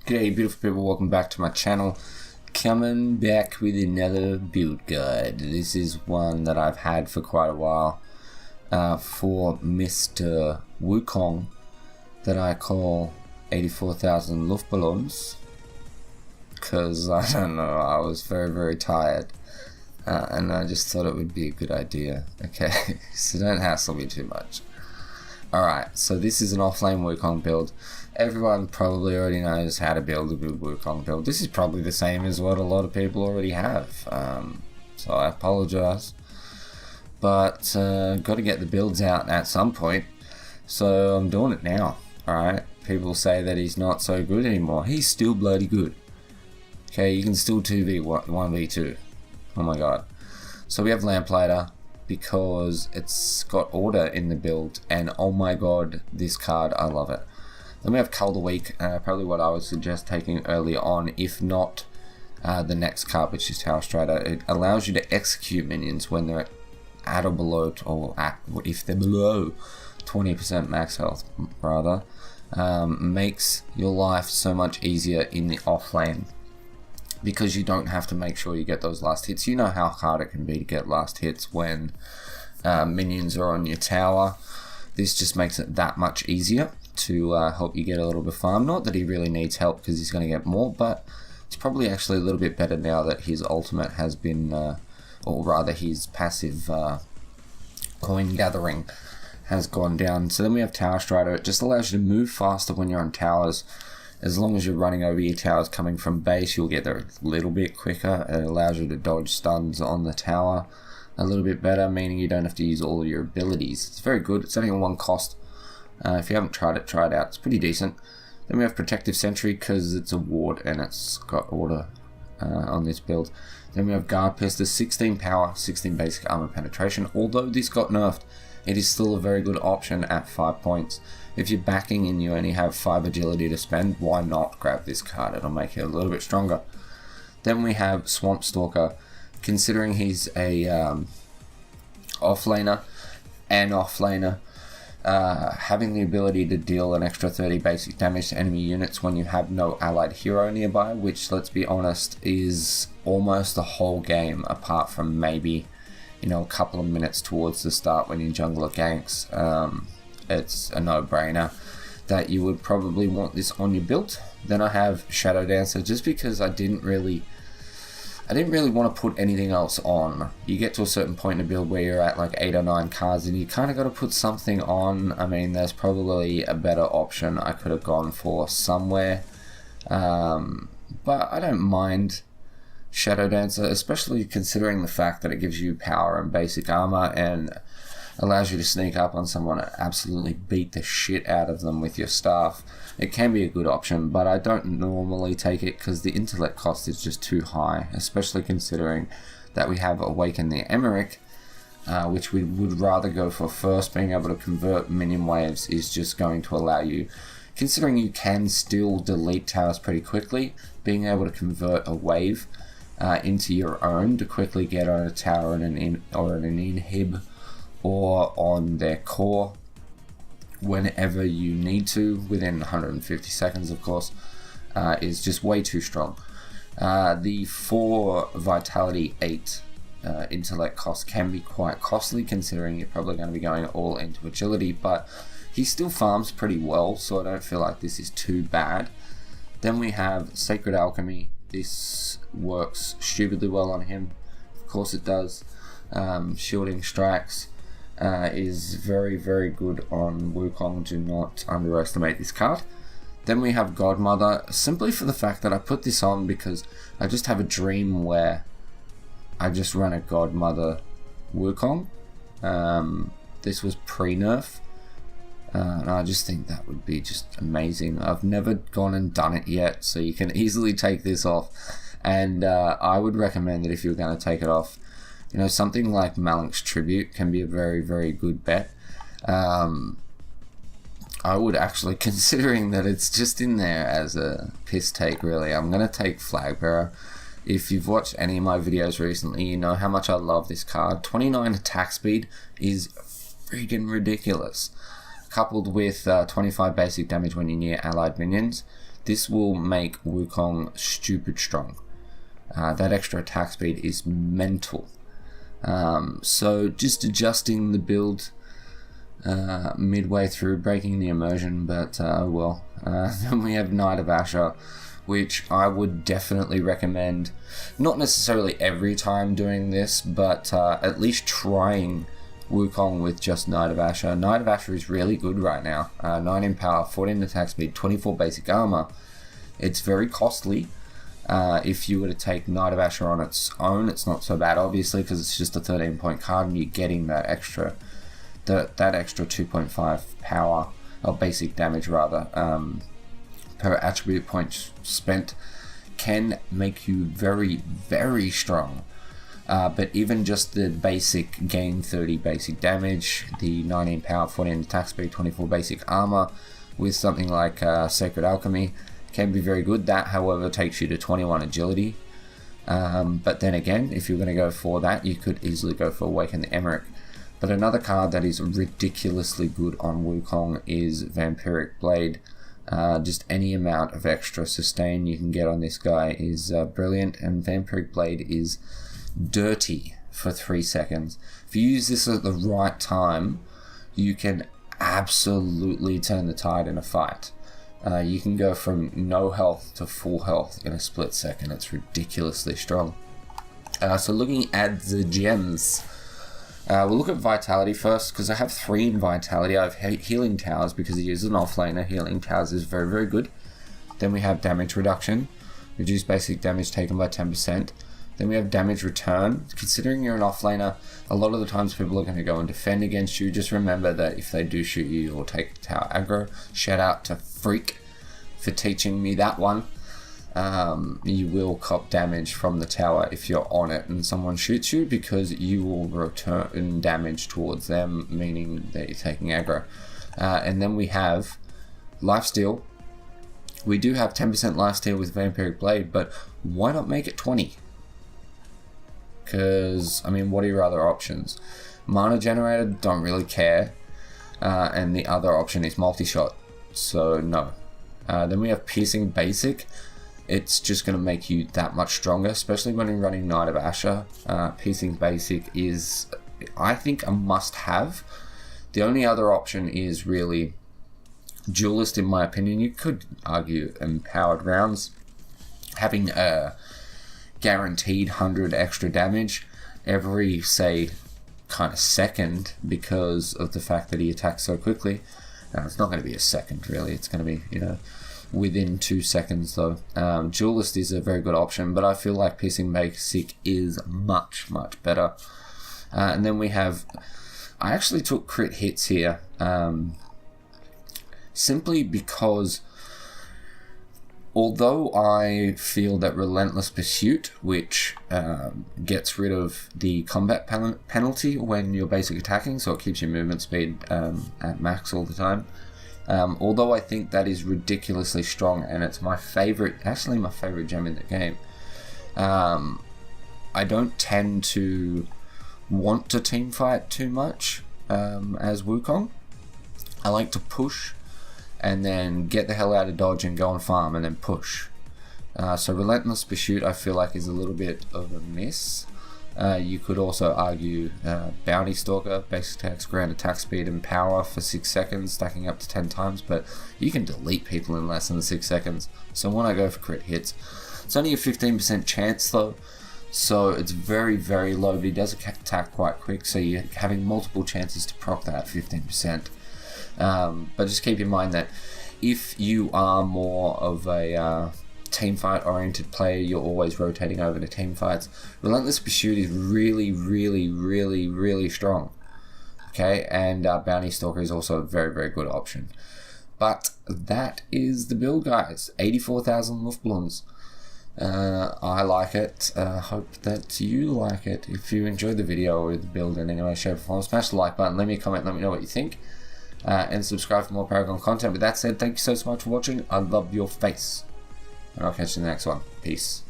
G'day beautiful people, welcome back to my channel. Coming back with another build guide. This is one that I've had for quite a while for Mr. Wukong that I call 84,000 Luftballons, because I don't know, I was very tired and I just thought it would be a good idea. Okay, so don't hassle me too much. Alright, so this is an offlane Wukong build. Everyone probably already knows how to build a good Wukong build. This is probably the same as what a lot of people already have, so I apologize. But got to get the builds out at some point, so I'm doing it now. Alright, people say that he's not so good anymore. He's still bloody good. Okay, you can still 1v2. Oh my god. So we have Lamplighter, because it's got order in the build, and oh my god, this card, I love it. Then we have Cull the Weak, probably what I would suggest taking early on, if not the next card, which is Tower Strider. It allows you to execute minions when they're at or below, if they're below 20% max health, rather. Makes your life so much easier in the off lane, because you don't have to make sure you get those last hits. You know how hard it can be to get last hits when minions are on your tower. This just makes it that much easier to help you get a little bit of farm. Not that he really needs help, because he's going to get more, but it's probably actually a little bit better now that his ultimate has been, or rather his passive coin gathering has gone down. So then we have Tower Strider. It just allows you to move faster when you're on towers. As long as you're running over your towers coming from base, you'll get there a little bit quicker. It allows you to dodge stuns on the tower a little bit better, meaning you don't have to use all of your abilities. It's very good. It's only on one cost. If you haven't tried it, try it out. It's pretty decent. Then we have Protective Sentry, because it's a ward and it's got order on this build. Then we have Guard Pester, 16 power, 16 basic armor penetration. Although this got nerfed, it is still a very good option at 5 points. If you're backing and you only have 5 agility to spend, why not grab this card? It'll make it a little bit stronger. Then we have Swamp Stalker. Considering he's a offlaner and offlaner, having the ability to deal an extra 30 basic damage to enemy units when you have no allied hero nearby, which, let's be honest, is almost the whole game, apart from maybe, you know, a couple of minutes towards the start when you jungler ganks. It's a no-brainer that you would probably want this on your build. Then I have Shadow Dancer, just because I didn't really want to put anything else on. You get to a certain point in the build where you're at like 8 or 9 cards and you kind of got to put something on. I mean, there's probably a better option I could have gone for somewhere, but I don't mind Shadow Dancer, especially considering the fact that it gives you power and basic armor and allows you to sneak up on someone and absolutely beat the shit out of them with your staff. It can be a good option, but I don't normally take it because the intellect cost is just too high, especially considering that we have Awaken the Emmerich, which we would rather go for first. Being able to convert minion waves is just going to allow you, considering you can still delete towers pretty quickly, being able to convert a wave into your own to quickly get on a tower and an inhib or on their core whenever you need to, within 150 seconds of course, is just way too strong. The 4 vitality 8 intellect cost can be quite costly, considering you're probably going to be going all into agility, but he still farms pretty well, so I don't feel like this is too bad. Then we have Sacred Alchemy. This works stupidly well on him, of course it does. Shielding Strikes is very good on Wukong. Do not underestimate this card. Then we have Godmother, simply for the fact that I put this on because I just have a dream where I just run a Godmother Wukong. This was pre-nerf, and I just think that would be just amazing. I've never gone and done it yet, so you can easily take this off, and I would recommend that if you're going to take it off, you know, something like Malink's Tribute can be a very good bet. I would actually, considering that it's just in there as a piss take really, I'm going to take Flagbearer. If you've watched any of my videos recently, you know how much I love this card. 29 attack speed is freaking ridiculous. Coupled with 25 basic damage when you're near allied minions. this will make Wukong stupid strong. That extra attack speed is mental. So just adjusting the build midway through, breaking the immersion, but well. Then we have Knight of Asher, which I would definitely recommend, not necessarily every time doing this, but at least trying Wukong with just Knight of Asher. Knight of Asher is really good right now. 19 power, 14 attack speed, 24 basic armor. It's very costly. If you were to take Knight of Asher on its own, it's not so bad, obviously, because it's just a 13-point card, and you're getting that extra, that extra 2.5 power, or basic damage rather, per attribute point spent, can make you very, very strong. But even just the basic gain 30 basic damage, the 19 power, 14 attack speed, 24 basic armor, with something like Sacred Alchemy, can be very good. That, however, takes you to 21 agility. But then again, if you're going to go for that, you could easily go for Awaken the Emmerich. But another card that is ridiculously good on Wukong is Vampiric Blade. Just any amount of extra sustain you can get on this guy is brilliant, and Vampiric Blade is dirty for 3 seconds. If you use this at the right time, you can absolutely turn the tide in a fight. You can go from no health to full health in a split second. It's ridiculously strong. So looking at the gems, we'll look at Vitality first, because I have 3 in Vitality. I have Healing Towers because he is an offlaner. Healing Towers is very, very good. Then we have Damage Reduction, reduce basic damage taken by 10%. Then we have Damage Return. Considering you're an offlaner, a lot of the times people are going to go and defend against you. Just remember that if they do shoot you, you'll take tower aggro. Shout out to Freak for teaching me that one. You will cop damage from the tower if you're on it and someone shoots you, because you will return damage towards them, meaning that you're taking aggro. And then we have Lifesteal. We do have 10% lifesteal with Vampiric Blade, but why not make it 20? Because, I mean, what are your other options? Mana Generator, don't really care. And the other option is Multi-Shot, so no. Then we have Piercing Basic. It's just going to make you that much stronger, especially when you're running Knight of Asher. Piercing Basic is, I think, a must-have. The only other option is really Duelist, in my opinion. You could argue Empowered Rounds. Having a guaranteed 100 extra damage every, say, kind of second, because of the fact that he attacks so quickly. Now, it's not going to be a second, really. It's going to be, you know, within 2 seconds, though. Duelist is a very good option, but I feel like Piercing Basic is much, much better. And then we have, I actually took Crit Hits here, simply because although I feel that Relentless Pursuit, which gets rid of the combat penalty when you're basic attacking, so it keeps your movement speed at max all the time, although I think that is ridiculously strong, and it's my favorite, actually my favorite gem in the game, I don't tend to want to team fight too much as Wukong. I like to push and then get the hell out of dodge and go and farm and then push. So Relentless Pursuit I feel like is a little bit of a miss. You could also argue Bounty Stalker, basic attacks, grand attack speed and power for 6 seconds, stacking up to 10 times, but you can delete people in less than 6 seconds. So when I go for Crit Hits, it's only a 15% chance though, so it's very, very low, but he does attack quite quick, so you're having multiple chances to proc that 15%. But just keep in mind that if you are more of a team fight oriented player, you're always rotating over to team fights. Relentless Pursuit is really, really, really, really strong. Okay, and Bounty Stalker is also a very, very good option. But that is the build, guys. 84,000 Luftballons. I like it. Hope that you like it. If you enjoyed the video or the build in any way, shape, or form, smash the like button. Leave me a comment. Let me know what you think. And subscribe for more Paragon content. With that said, thank you so much for watching. I love your face. And I'll catch you in the next one. Peace.